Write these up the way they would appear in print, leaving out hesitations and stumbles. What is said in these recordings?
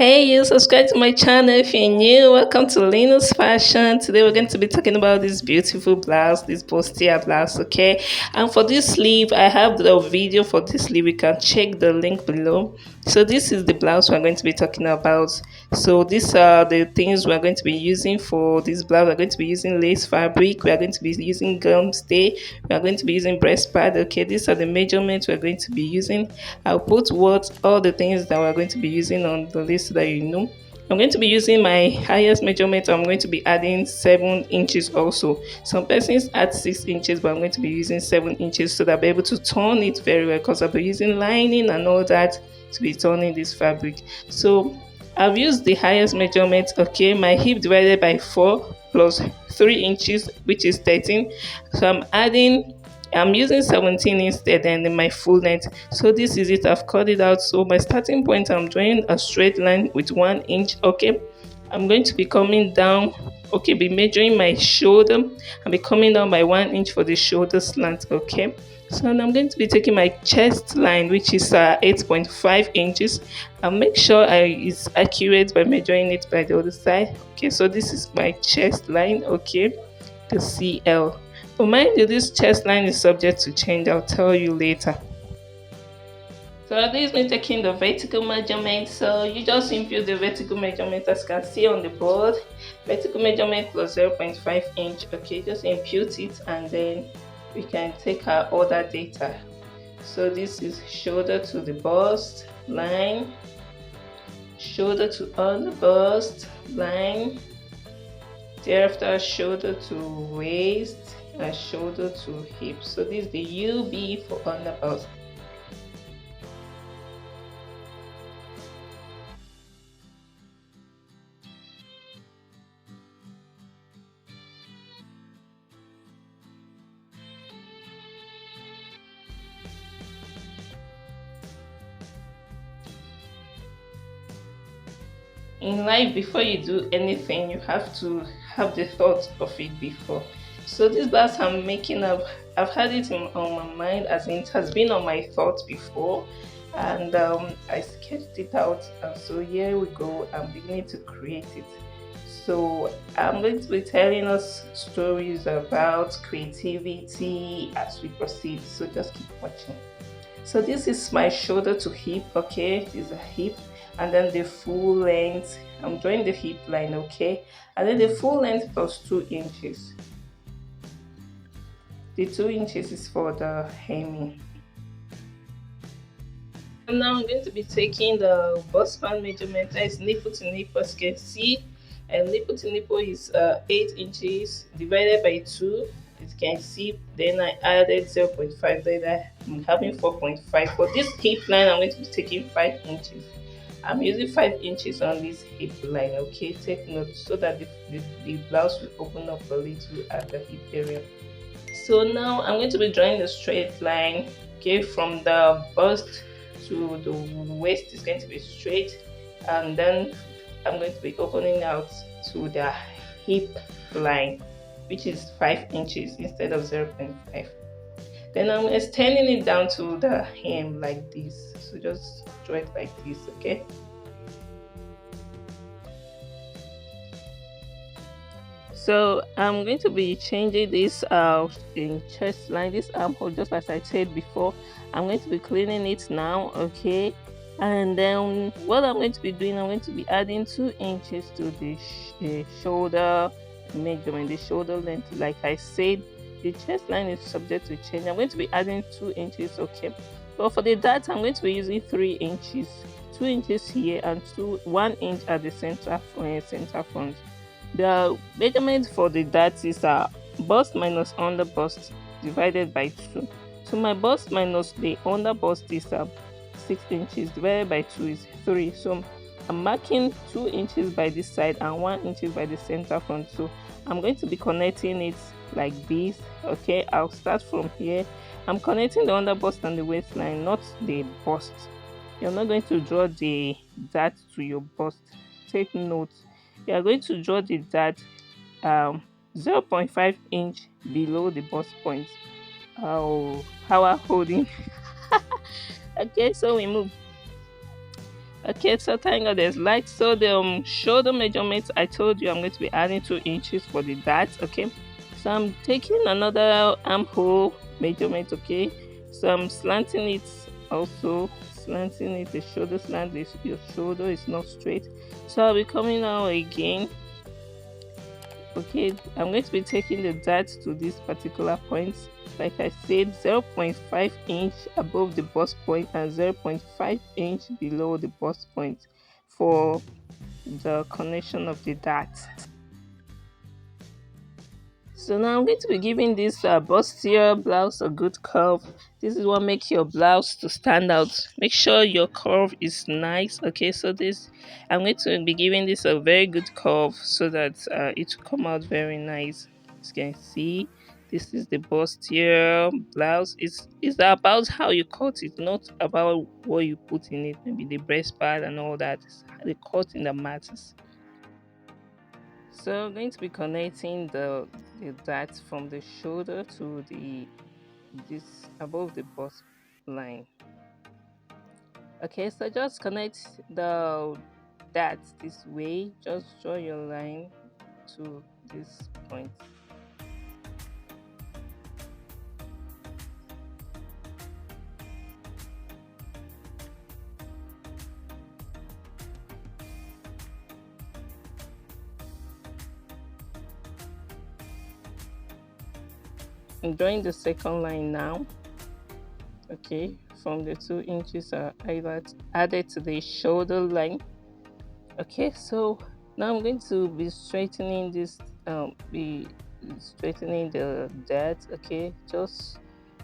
Hey, you subscribe to my channel if you're new. Welcome to Alina's Fashion. Today we're going to be talking about this beautiful blouse, this bustier blouse, okay? And for this sleeve, I have the video for this sleeve. You can check the link below. So this is the blouse we're going to be talking about. So these are the things we're going to be using for this blouse. We're going to be using lace fabric. We are going to be using gum stay. We are going to be using breast pad, okay? These are the measurements we're going to be using. I'll put what all the things that we're going to be using on the list so that you know. I'm going to be using my highest measurement. I'm going to be adding 7 inches also. Some persons add 6 inches, but I'm going to be using 7 inches so that I'll be able to turn it very well because I'll be using lining and all that to be turning this fabric. So I've used the highest measurement, okay, my hip divided by 4 plus 3 inches, which is 13. So I'm using 17 instead and in my full length. So this is it. I've cut it out. So my starting point, I'm drawing a straight line with 1 inch. Okay. I'm going to be coming down. Okay, be measuring my shoulder. I'll be coming down by 1 inch for the shoulder slant. Okay. So now I'm going to be taking my chest line, which is 8.5 inches. I'll make sure it's accurate by measuring it by the other side. Okay, so this is my chest line. Okay, the CL. But mind you, this chest line is subject to change. I'll tell you later. So this is me taking the vertical measurement. So you just input the vertical measurement as you can see on the board. Vertical measurement plus 0.5 inch. Okay, just input it and then we can take our other data. So this is shoulder to the bust line, shoulder to on the bust line, thereafter shoulder to waist and shoulder to hip. So this is the UB for under bust. In life, before you do anything, you have to have the thought of it before. So this blouse I'm making up, I've had it on my mind, as in it has been on my thoughts before, and I sketched it out. And so here we go. I'm beginning to create it. So I'm going to be telling us stories about creativity as we proceed. So just keep watching. So this is my shoulder to hip, okay? This is a hip, and then the full length. I'm drawing the hip line, okay? And then the full length plus 2 inches. The 2 inches is for the hemming. And now I'm going to be taking the bust span measurement. That is nipple to nipple, as you can see. And nipple to nipple is 8 inches divided by 2. As you can see, then I added 0.5. Then I'm having 4.5. For this hip line, I'm going to be taking 5 inches. I'm using 5 inches on this hip line, okay? Take note so that the blouse will open up a little at the hip area. So now I'm going to be drawing a straight line, okay, from the bust to the waist is going to be straight, and then I'm going to be opening out to the hip line, which is 5 inches instead of 0.5. Then I'm extending it down to the hem like this. So just draw it like this, okay? So I'm going to be changing this in chest line, this armhole, just as I said before. I'm going to be cleaning it now, okay? And then what I'm going to be doing, I'm going to be adding 2 inches to the shoulder measurement, the shoulder length. Like I said, the chest line is subject to change. I'm going to be adding 2 inches, okay? But for the dart, I'm going to be using 3 inches, 2 inches here and 1 inch at the center front. The measurement for the dart is bust minus under bust divided by 2. So my bust minus the under bust is 6 inches divided by 2 is 3. So I'm marking 2 inches by this side and 1 inch by the center front. So I'm going to be connecting it like this, okay? I'll start from here. I'm connecting the under bust and the waistline, not the bust. You're not going to draw the dart to your bust. Take note. You are going to draw the dart 0.5 inch below the bust point. Oh, power holding. Okay, so we move. Okay, so thank God there's light. So the shoulder measurements I told you I'm going to be adding 2 inches for the dart. Okay, so I'm taking another armhole measurement. Okay, so I'm slanting it also, slanting it. The shoulder slant, this your shoulder is not straight, so I'll be coming out again. Okay, I'm going to be taking the dart to this particular point. Like I said, 0.5 inch above the bust point and 0.5 inch below the bust point for the connection of the dart. So now I'm going to be giving this bustier blouse a good curve. This is what makes your blouse to stand out. Make sure your curve is nice. Okay, so this I'm going to be giving this a very good curve so that it will come out very nice. As you can see, this is the bustier blouse. It's about how you cut it, not about what you put in it. Maybe the breast pad and all that. It's the cutting that matters. So I'm going to be connecting the dart from the shoulder to the this above the bust line. Okay, so just connect the dart this way. Just draw your line to this point. I'm drawing the second line now. Okay, from the 2 inches I added to the shoulder line. Okay, so now I'm going to be straightening this be straightening the dart. Okay, just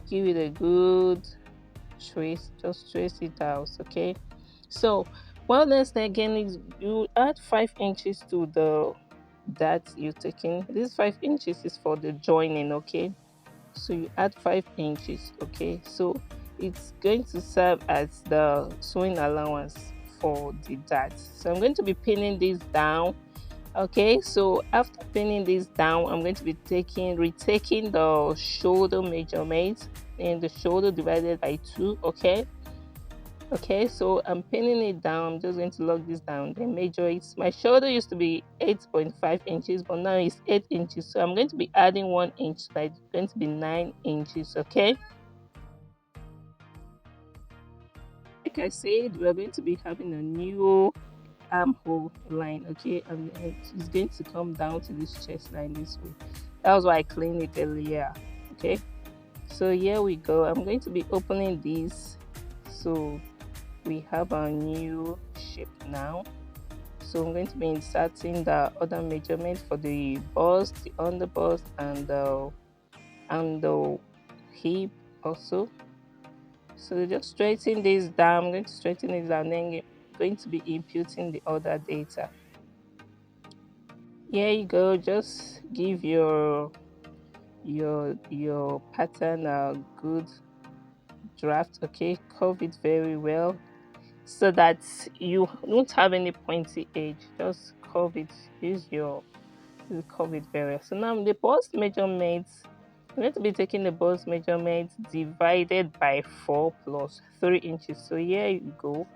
give it a good trace, just trace it out. Okay, so what next again is you add 5 inches to the dart you're taking. This 5 inches is for the joining. Okay, so you add 5 inches. Okay, so it's going to serve as the sewing allowance for the dart. So I'm going to be pinning this down. Okay, so after pinning this down, I'm going to be retaking the shoulder measurement and the shoulder divided by 2. Okay, so I'm pinning it down. I'm just going to lock this down, then measure it. My shoulder used to be 8.5 inches, but now it's 8 inches. So I'm going to be adding 1 inch, so it's going to be 9 inches. Okay, like I said, we're going to be having a new armhole line. Okay, and it's going to come down to this chest line this way. That was why I cleaned it earlier. Okay, so here we go. I'm going to be opening this, so we have our new shape now. So I'm going to be inserting the other measurement for the bust, the underbust, and the hip also. So just straighten this down. I'm going to straighten it down, then going to be inputting the other data. Here you go. Just give your pattern a good draft. Okay, curve it very well so that you don't have any pointy edge. Just curve it. Use your curve it very well. So now the bust measurements. I'm going to be taking the bust measurement divided by 4 plus 3 inches. So here you go.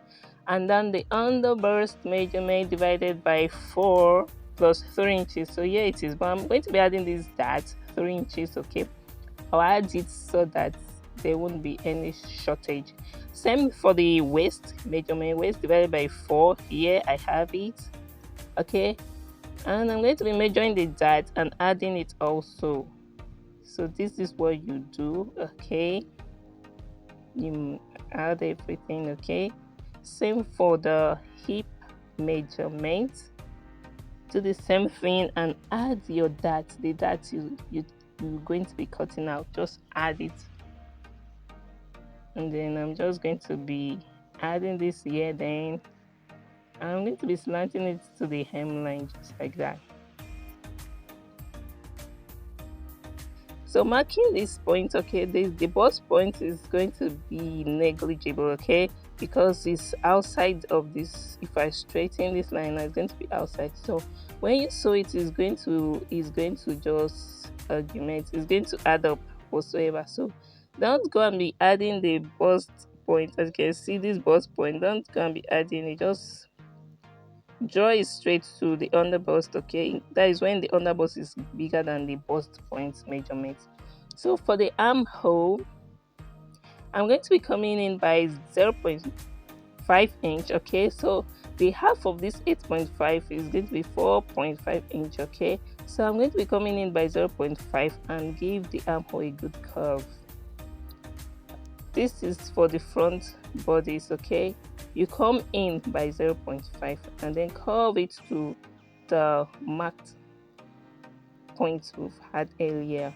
And then the underburst measurement divided by 4 plus 3 inches. So here it is. But I'm going to be adding this dart 3 inches. Okay, I'll add it so that there won't be any shortage. Same for the waist measurement. Waist divided by 4. Here I have it. Okay, and I'm going to be measuring the dart and adding it also. So this is what you do. Okay, you add everything. Okay, same for the hip measurement. Do the same thing and add your dart. The dart you're going to be cutting out, just add it. And then I'm just going to be adding this here. Then I'm going to be slanting it to the hemline just like that. So marking this point, okay, the bust point is going to be negligible, okay, because it's outside of this. If I straighten this line, it's going to be outside. So when you sew it, is going to just augment, it's going to add up whatsoever. So don't go and be adding the bust point. As you can see, this bust point, don't gonna be adding it, just draw it straight to the underbust. Okay, that is when the underbust is bigger than the bust point measurement. So for the armhole, I'm going to be coming in by 0.5 inch. Okay, so the half of this 8.5 is going to be 4.5 inch. Okay, so I'm going to be coming in by 0.5 and give the armhole a good curve. This is for the front bodies. Okay, you come in by 0.5 and then curve it to the marked points we've had earlier.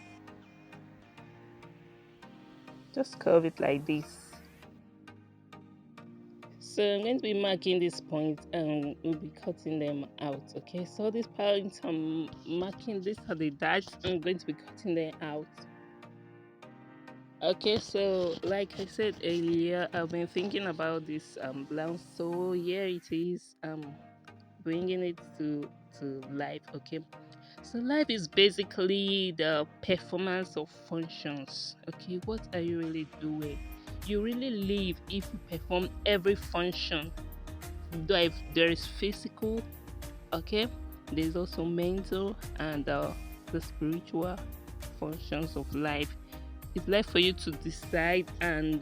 Just curve it like this. So I'm going to be marking these points and we'll be cutting them out. Okay, so these points I'm marking, these are the dots. I'm going to be cutting them out. Okay, so like I said earlier, I've been thinking about this blouse. So here it is, bringing it to life. Okay, so life is basically the performance of functions. Okay, what are you really doing? You really live if you perform every function. Though if there is physical, okay, there's also mental and the spiritual functions of life. It's left for you to decide and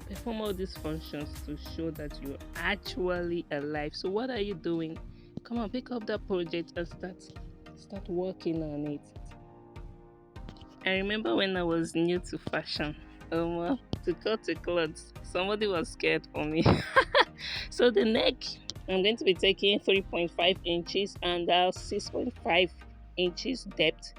perform all these functions to show that you're actually alive. So what are you doing? Come on, pick up that project and start working on it. I remember when I was new to fashion, to cut the clothes, somebody was scared for me. So the neck, I'm going to be taking 3.5 inches and 6.5 inches depth.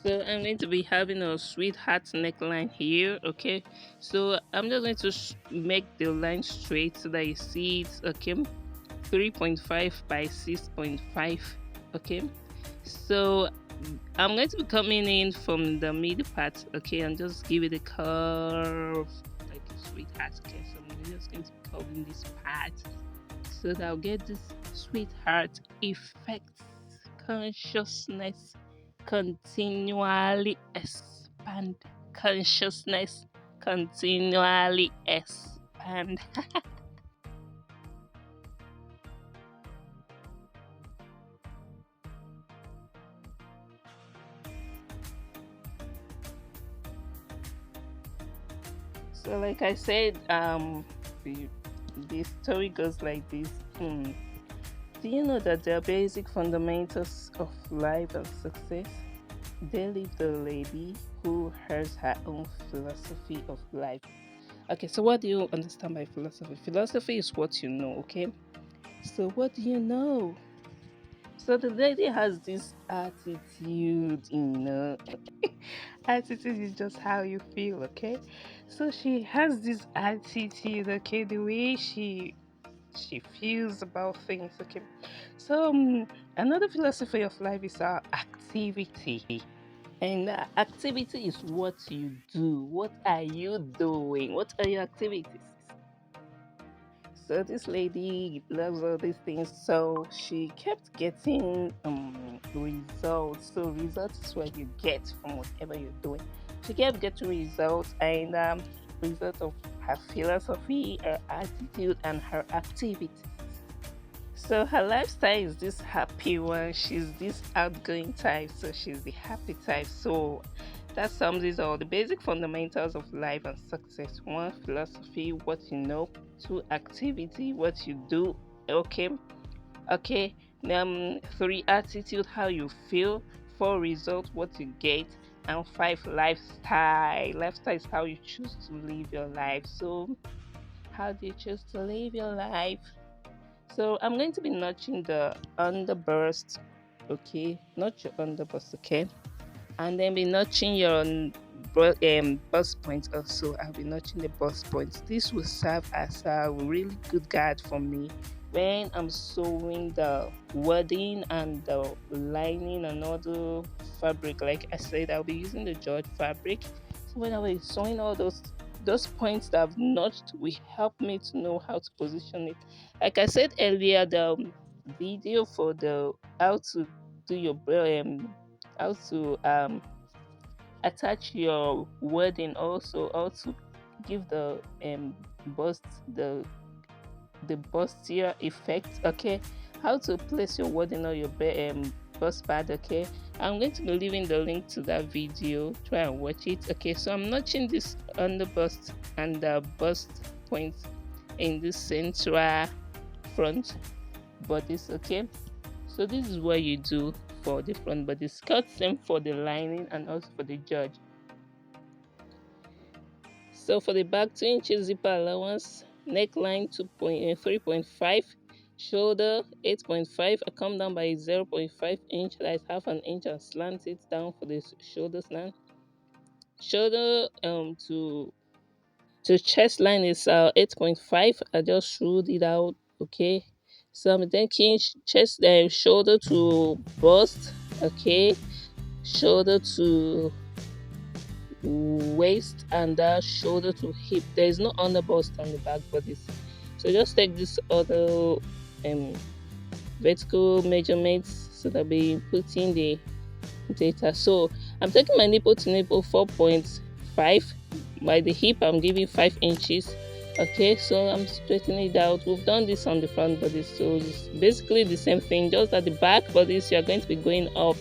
So I'm going to be having a sweetheart neckline here. Okay, so I'm just going to make the line straight so that you see it. Okay, 3.5 by 6.5. Okay, so I'm going to be coming in from the middle part. Okay, and just give it a curve like a sweetheart. Okay, so I'm just going to be curving this part so that I'll get this sweetheart effect. Consciousness continually expand. Consciousness continually expand. So, like I said, the, the story goes like this. Do you know that there are basic fundamentals of life and success? They live the lady who has her own philosophy of life. Okay, so what do you understand by philosophy? Philosophy is what you know, okay? So, what do you know? So, the lady has this attitude. Attitude is just how you feel, okay? So, she has this attitude, okay? The way she feels about things, okay? So, another philosophy of life is our activity. And activity is what you do. What are you doing? What are your activities? So this lady loves all these things. So she kept getting results. So results is what you get from whatever you're doing. She kept getting results and results of her philosophy, her attitude, and her activities. So her lifestyle is this happy one. She's this outgoing type, so she's the happy type. So that sums it all. The basic fundamentals of life and success. One, philosophy, what you know. Two, activity, what you do. Okay. Okay. Three, attitude, how you feel. Four, result, what you get. And five, lifestyle. Lifestyle is how you choose to live your life. So how do you choose to live your life? So I'm going to be notching the underburst, okay? Notch your underburst, okay? And then be notching your bust points also. I'll be notching the bust points. This will serve as a really good guide for me when I'm sewing the wording and the lining and all the fabric. Like I said, I'll be using the George fabric. So when I was sewing all those points that I've notched will help me to know how to position it. Like I said earlier, the video for the how to do your how to attach your wording also give the bust the bustier effect. Okay, how to place your wording on your bust pad. Okay, I'm going to be leaving the link to that video. Try and watch it. Okay, so I'm notching this on the bust and the bust point in the central front bodice. Okay, so this is what you do for the front body skirt, same for the lining and also for the judge. So for the back, 2 inches zipper allowance, neckline 3.5, shoulder 8.5. I come down by 0.5 inch, that is half an inch, and slant it down for the shoulder slant. Shoulder to chest line is 8.5. I just ruled it out. Okay, so I'm taking chest shoulder to bust. Okay, shoulder to waist, and shoulder to hip. There is no under bust on the back bodice, so just take this other um vertical measurements so that we put in the data. So I'm taking my nipple to nipple 4.5. By the hip I'm giving 5 inches. Okay, so I'm straightening it out. We've done this on the front body, so it's basically the same thing, just that the back bodies you're going to be going up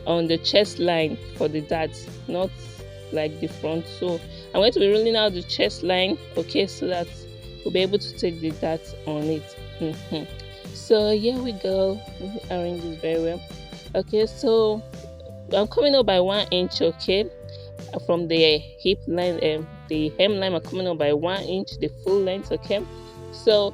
on the chest line for the darts, not like the front. So I'm going to be rolling out the chest line. Okay, so that we'll be able to take the darts on it. So here we go. Let me arrange this very well. Okay, so I'm coming up by 1 inch. Okay, from the hip line, the hemline are coming up by 1 inch, the full length. Okay, so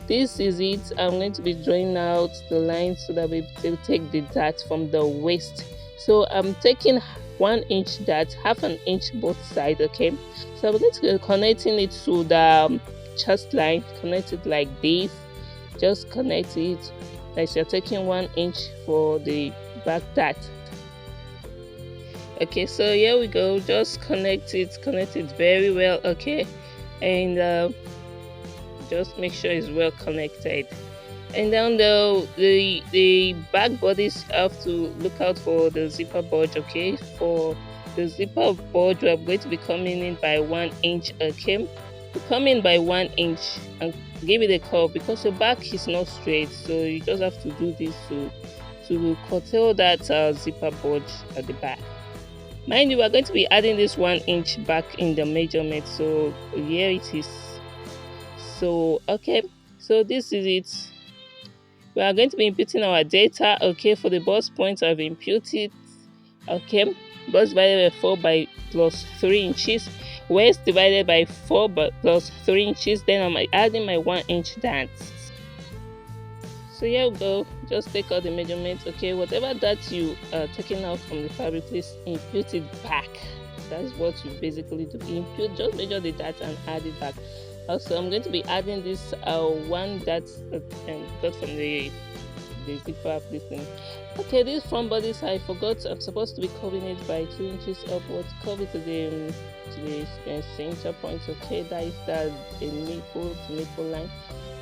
this is it. I'm going to be drawing out the line so that we will take the dart from the waist. So I'm taking 1 inch dart, half an inch both sides. Okay, so I'm going to be connecting it to the chest line. Connect it like this. Just connect it like you're taking 1 inch for the back dart. Okay, so here we go. Just connect it very well. Okay, and just make sure it's well connected. And then the back bodies have to look out for the zipper bulge. Okay, for the zipper bulge we're going to be coming in by 1 inch. Okay, we come in by 1 inch and give it a curve because your back is not straight, so you just have to do this to curtail that zipper bulge at the back. Mind you, we're going to be adding this 1 inch back in the measurement, so here it is. So okay, so this is it. We are going to be inputting our data. Okay, for the bust points I've inputted. Okay, bust divided by 4 by plus 3 inches, waist divided by 4 by plus 3 inches. Then I'm adding my 1 inch dart. So here we go. Just take out the measurements. Okay, whatever that you are taking out from the fabric, please input it back. That's what you basically do. Input, just measure the dart and add it back. Also, I'm going to be adding this one that got from the zipper this thing. Okay, this front bodice I forgot. I'm supposed to be curving it by 2 inches upwards. Curve it to the center point. Okay, that is the nipple to nipple line.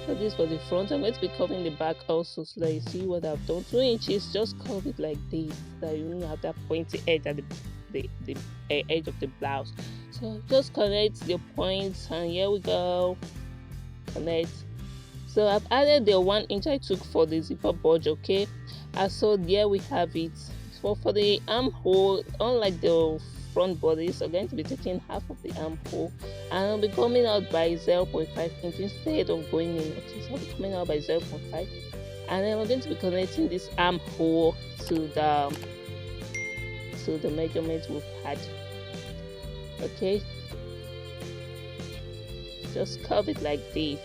So this for the front. I'm going to be covering the back also, so that you see what I've done. 2 inches, just curve it like this, so that you don't have that pointy edge at the edge of the blouse. So just connect the points, and here we go. Connect. So I've added the 1 inch I took for the zipper bulge. Okay, and so there we have it. For the armhole, unlike the front bodies, I'm going to be taking half of the armhole, and I'll be coming out by 0.5 inch instead of going in. Okay, so I'll be coming out by 0.5, and then we're going to be connecting this armhole to the measurements we've had. Okay, just curve it like this.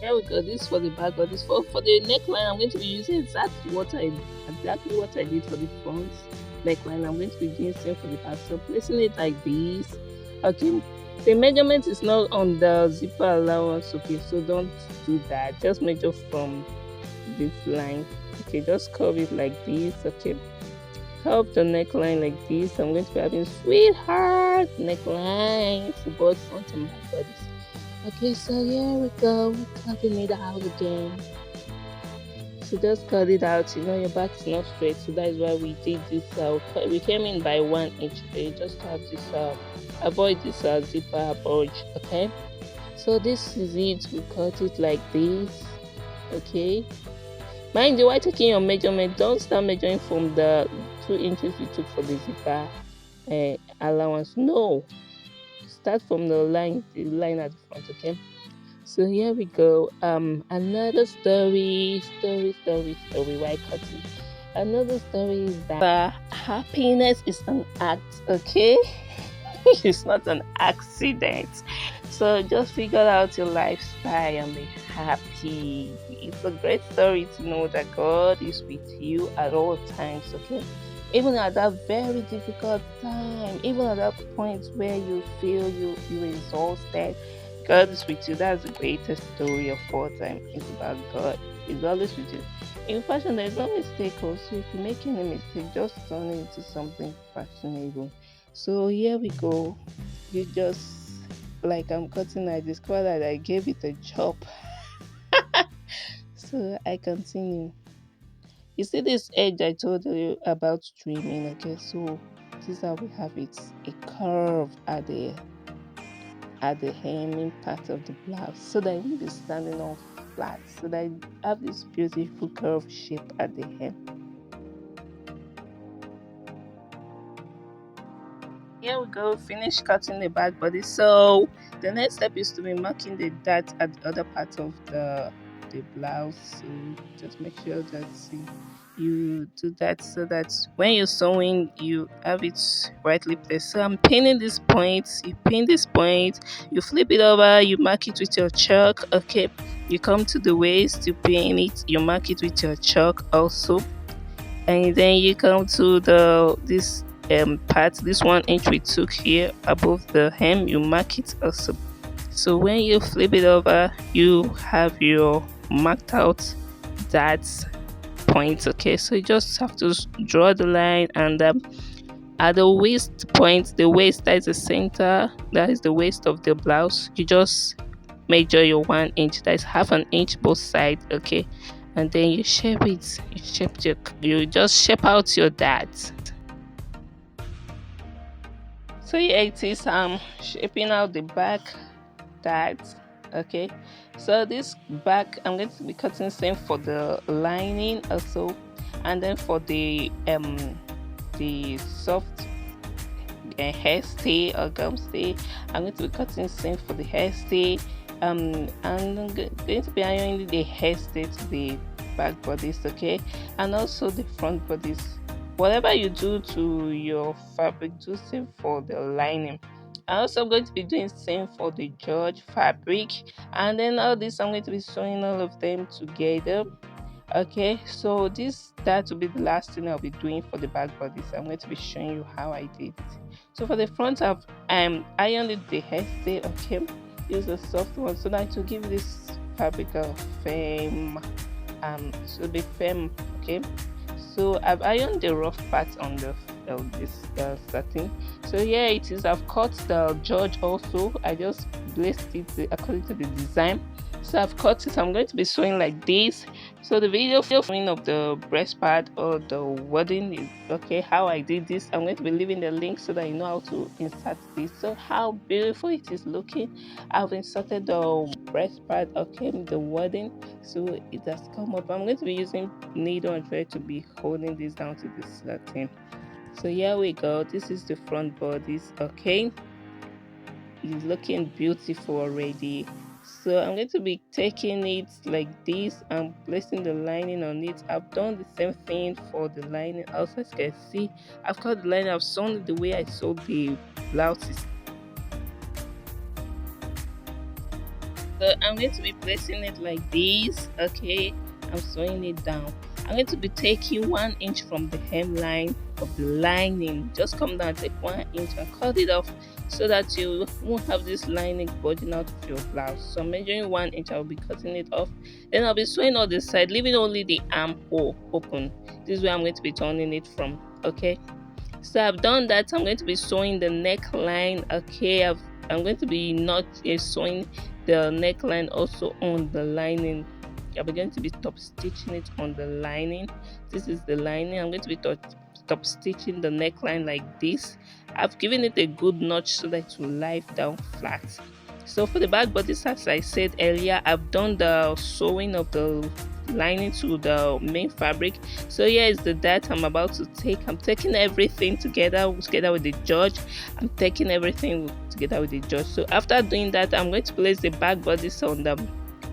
Here we go. This for the back, but this for the neckline. I'm going to be using exactly what I did for the front neckline. I'm going to be doing same for the back. So placing it like this. Okay, the measurement is not on the zipper allowance. Okay, so don't do that. Just measure from this line. Okay, just curve it like this. Okay, curve the neckline like this. I'm going to be having sweetheart neckline for both front and back bodies. Okay, so here we go, cutting it out again. So just cut it out. You know your back is not straight, so that is why we did this. We came in by 1 inch. Okay, just have this. Avoid this zipper bulge. Okay. So this is it. We cut it like this. Okay. Mind you, while taking your measurement, don't start measuring from the 2 inches you took for the zipper allowance. No, start from the line at the front. Okay. So here we go. Another story. Why cutting? Another story is that happiness is an act. Okay, it's not an accident. So just figure out your lifestyle and be happy. It's a great story to know that God is with you at all times. Okay, even at that very difficult time, even at that point where you feel you're exhausted, God is with you. That's the greatest story of all time. It's about God. He's always with you. In fashion, there's no mistake also. If you make any mistake, just turn it into something fashionable. So here we go. You just, like I'm cutting, I discovered that I gave it a chop. So I continue. You see this edge I told you about trimming, okay? So this is how we have it. A curve at the hemming part of the blouse, so that it will be standing off flat, so that you have this beautiful curve shape at the hem. Here we go, finish cutting the back body. So the next step is to be marking the dart at the other part of the blouse. So just make sure that you do that, so that when you're sewing you have it rightly placed. So I'm pinning this point. You pin this point, you flip it over, you mark it with your chalk. Okay, you come to the waist, you pin it, you mark it with your chalk also, and then you come to this part, this 1 inch we took here above the hem, you mark it also. So when you flip it over, you have your marked out that point. Okay, so you just have to draw the line, and at the waist point, the waist, that is the center, that is the waist of the blouse, you just measure your 1 inch, that is half an inch both sides. Okay, and then you shape it, you just shape out your dart. So here it is, shaping out the back dart. Okay, so this back I'm going to be cutting same for the lining also, and then for the soft hairstay or gum stay, I'm going to be cutting same for the hairstay. And I'm going to be ironing the hairstay to the back bodies. Okay, and also the front bodies. Whatever you do to your fabric, do same for the lining. I'm also going to be doing same for the George fabric, and then all this I'm going to be sewing all of them together. Okay, so that will be the last thing I'll be doing for the back bodies. I'm going to be showing you how I did it. So for the front, I've ironed the hairstay. Okay, use a soft one so that to give this fabric a firm, so be firm. Okay, so I've ironed the rough part on the this satin. So here it is. I've cut the George also. I just placed it according to the design. So I've cut it. I'm going to be sewing like this. So the video of the breast part or the wording is okay. How I did this, I'm going to be leaving the link so that you know how to insert this. So how beautiful it is looking. I've inserted the breast part. Okay, the wording, so it has come up. I'm going to be using needle and thread to be holding this down to the satin. So here we go. This is the front bodies. Okay, it's looking beautiful already. So I'm going to be taking it like this and placing the lining on it. I've done the same thing for the lining also. As you can see, I've cut the lining, I've sewn it the way I sewed the blouses. So I'm going to be placing it like this. Okay, I'm sewing it down. I'm going to be taking 1 inch from the hemline of the lining. Just come down, take 1 inch and cut it off so that you won't have this lining bulging out of your blouse. So I'm measuring 1 inch. I'll be cutting it off, then I'll be sewing on the side, leaving only the armhole open. This is where I'm going to be turning it from. Okay, so I've done that. I'm going to be sewing the neckline. Okay, I'm going to be not sewing the neckline also on the lining. I'm going to be top stitching it on the lining. This is the lining. I'm going to be top stitching the neckline like this. I've given it a good notch so that it will lie down flat. So for the back bodice, as I said earlier, I've done the sewing of the lining to the main fabric. So here is the dart I'm about to take. I'm taking everything together with the george. I'm taking everything together with the george. So after doing that, I'm going to place the back bodice on the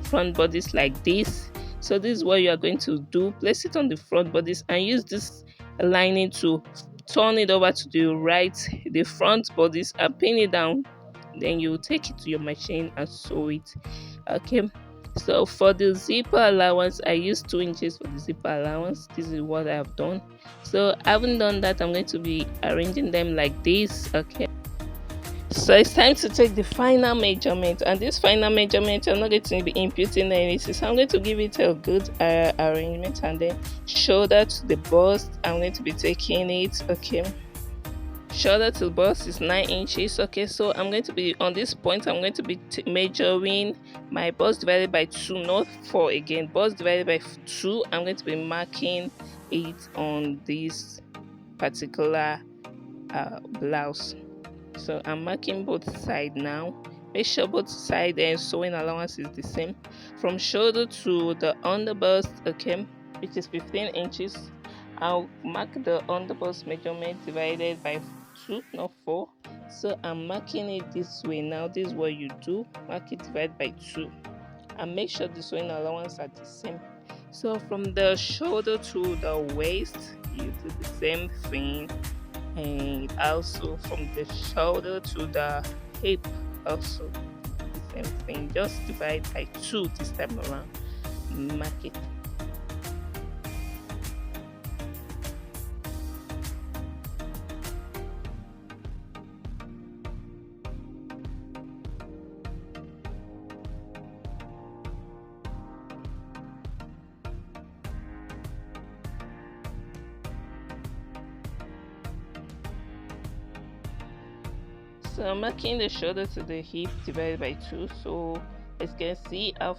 front bodice like this. So this is what you are going to do. Place it on the front bodice and use this lining to turn it over to the right, the front bodice, and pin it down. Then you take it to your machine and sew it. Okay, so for the zipper allowance, I use 2 inches for the zipper allowance. This is what I have done. So having done that, I'm going to be arranging them like this. Okay, so it's time to take the final measurement, and this final measurement I'm not going to be imputing anything, so I'm going to give it a good arrangement. And then shoulder to the bust, I'm going to be taking it. Okay, shoulder to bust is 9 inches. Okay, so I'm going to be on this point, I'm going to be measuring my bust divided by 2, not 4 again, bust divided by 2. I'm going to be marking it on this particular blouse. So I'm marking both sides now. Make sure both sides and sewing allowance is the same. From shoulder to the underbust, okay, which is 15 inches, I'll mark the underbust measurement divided by 2, not 4. So I'm marking it this way now. This is what you do. Mark it divided by 2 and make sure the sewing allowance are the same. So from the shoulder to the waist, you do the same thing. And also from the shoulder to the hip, also the same thing. Just divide by 2 this time around. Mark it. So I'm marking the shoulder to the hip divided by 2. So as you can see, I've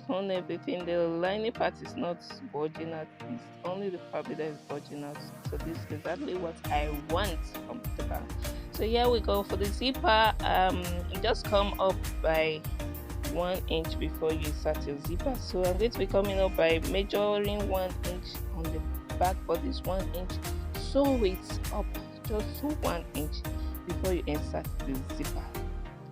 done everything. The lining part is not bulging out, it's only the fabric that is bulging out. So this is exactly what I want from the back. So here we go. For the zipper, just come up by 1 inch before you insert your zipper. So I'm going to be coming up by measuring 1 inch on the back bodice, 1 inch. Sew it up, just sew 1 inch before you insert the zipper.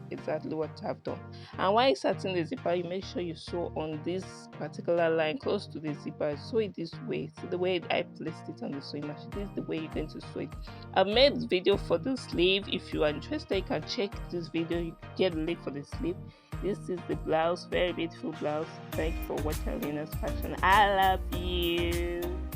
Exactly what I've done. And while inserting the zipper, you make sure you sew on this particular line close to the zipper. Sew it this way. So the way I placed it on the sewing machine, this is the way you're going to sew it. I've made this video for the sleeve. If you are interested, you can check this video. You get the link for the sleeve. This is the blouse, very beautiful blouse. Thank you for watching Alina's fashion. I love you.